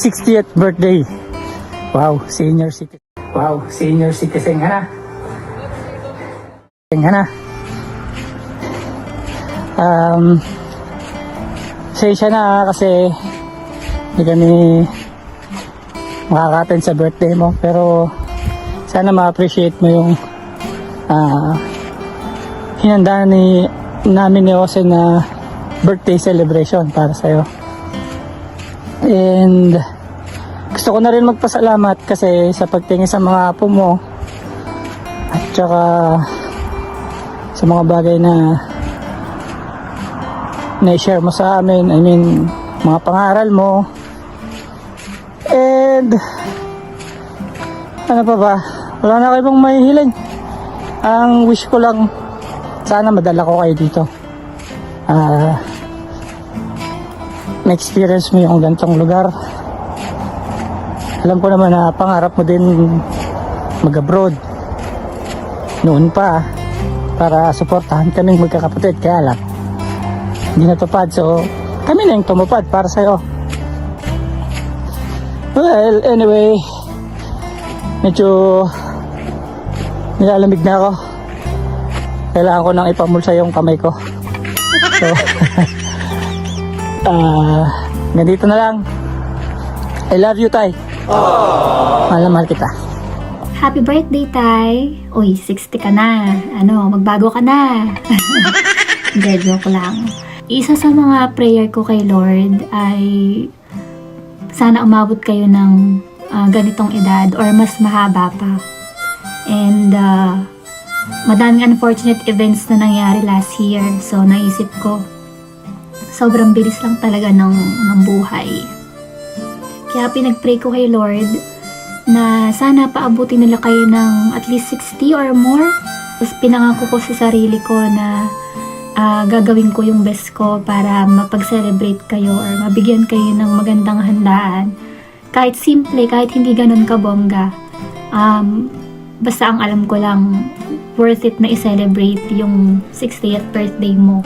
60th birthday. Wow, senior citizen. Wow, senior citizen ka na. Pasensya na kasi hindi kami makaka-attend sa birthday mo, pero sana ma-appreciate mo yung hinanda namin ni Jose na birthday celebration para sa'yo. And gusto ko na rin magpasalamat kasi sa pagtingin sa mga apo mo at saka sa mga bagay na na-share mo sa amin. I mean, mga pangaral mo. And ano pa ba? Wala na kayo bang mahihiling. Ang wish ko lang, sana madala ko kayo dito. Na-experience mo yung ganitong lugar. Alam ko naman na pangarap mo din mag-abroad noon pa para suportahan kaming magkakapatid, kaya lang hindi natupad, so kami na yung tumupad para sa'yo. Well, anyway, medyo nilalamig na ako. Kailangan ko nang ipamulsa yung kamay ko. So ganito na lang. I love you, Tay. Mahal na mahal kita. Happy birthday, Tay. Uy, 60 ka na. Magbago ka na. Hindi, joke lang. Isa sa mga prayer ko kay Lord ay sana umabot kayo ng ganitong edad or mas mahaba pa. And madaming unfortunate events na nangyari last year. So naisip ko, sobrang bilis lang talaga ng buhay. Kaya pinag-pray ko kay Lord na sana paabutin nila kayo ng at least 60 or more. Tapos pinangako ko sa sarili ko na gagawin ko yung best ko para mapag-celebrate kayo or mabigyan kayo ng magandang handaan. Kahit simple, kahit hindi ganun kabongga. Basta ang alam ko lang, worth it na i-celebrate yung 60th birthday mo.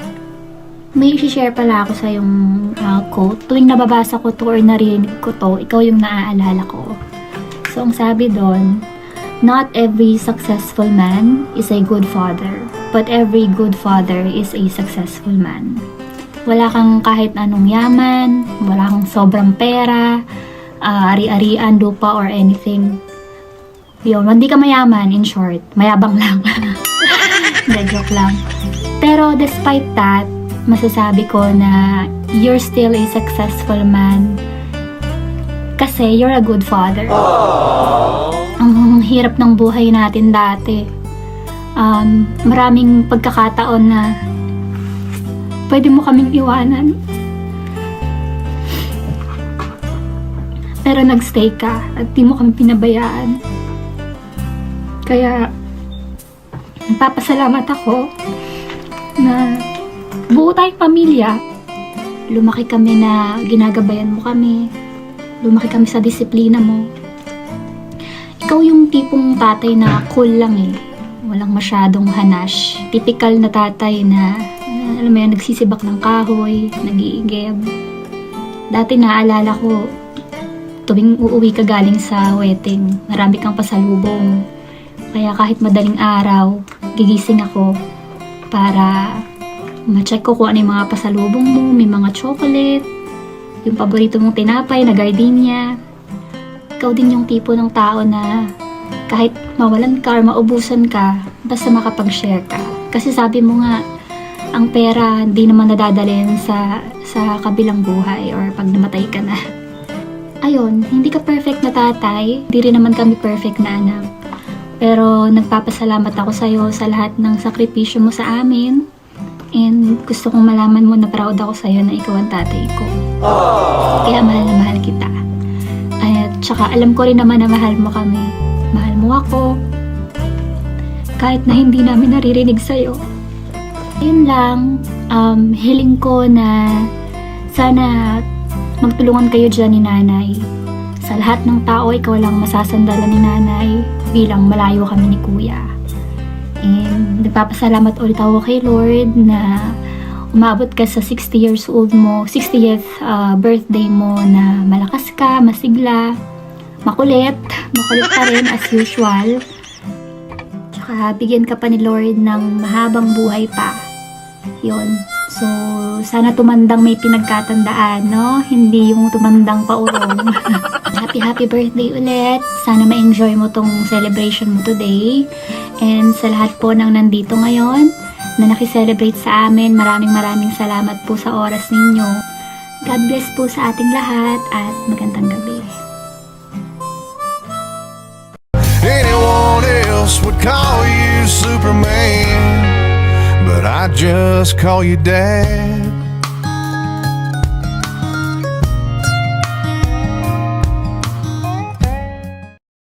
May i-share pala ako sa yung quote. Tuwing nababasa ko to or narinig ko to, ikaw yung naaalala ko. So, ang sabi doon, not every successful man is a good father, but every good father is a successful man. Wala kang kahit anong yaman, wala kang sobrang pera, ari-arian, lupa, or anything. Yun, hindi ka mayaman, in short. Mayabang lang. Hindi, joke lang. Pero despite that, masasabi ko na you're still a successful man kasi you're a good father. Ang hirap ng buhay natin dati. Maraming pagkakataon na pwede mo kaming iwanan. Pero nagstay ka at di mo kami pinabayaan. Kaya nagpapasalamat ako na buo tayong pamilya. Lumaki kami na ginagabayan mo kami. Lumaki kami sa disiplina mo. Ikaw yung tipong tatay na cool lang eh. Walang masyadong hanash. Typical na tatay na, alam mo yan, nagsisibak ng kahoy, nag-iigib. Dati naalala ko, tuwing uuwi ka galing sa wedding, marami kang pasalubong. Kaya kahit madaling araw, gigising ako para ma-check ko kung ano yung mga pasalubong mo, may mga chocolate, yung paborito mong tinapay na gardenia. Ikaw din yung tipo ng tao na kahit mawalan ka or maubusan ka, basta makapag-share ka. Kasi sabi mo nga, ang pera hindi naman nadadalhin sa kabilang buhay or pag namatay ka na. Ayun, hindi ka perfect na tatay, hindi rin naman kami perfect na anak. Pero nagpapasalamat ako sa'yo sa lahat ng sakripisyo mo sa amin. And gusto kong malaman mo na proud ako sa'yo na ikaw ang tatay ko. Kaya mahal na mahal kita. At saka alam ko rin naman na mahal mo kami. Mahal mo ako. Kahit na hindi namin naririnig sa'yo. Yun lang, hiling ko na sana magtulungan kayo dyan ni nanay. Sa lahat ng tao, ikaw lang masasandalan ni nanay bilang malayo kami ni kuya. And nagpapasalamat ulit ako kay Lord na umabot ka sa 60 years old mo, 60th birthday mo na malakas ka, masigla, makulit pa rin as usual. Tsaka bigyan ka pa ni Lord ng mahabang buhay pa. Yun. So, sana tumandang may pinagkatandaan, no? Hindi yung tumandang paurong. Happy birthday ulit. Sana ma-enjoy mo tong celebration mo today. And sa lahat po ng nandito ngayon, na nakiselebrate sa amin, maraming salamat po sa oras ninyo. God bless po sa ating lahat at magandang gabi. Anyone else would call you Superman, but I just call you Dad.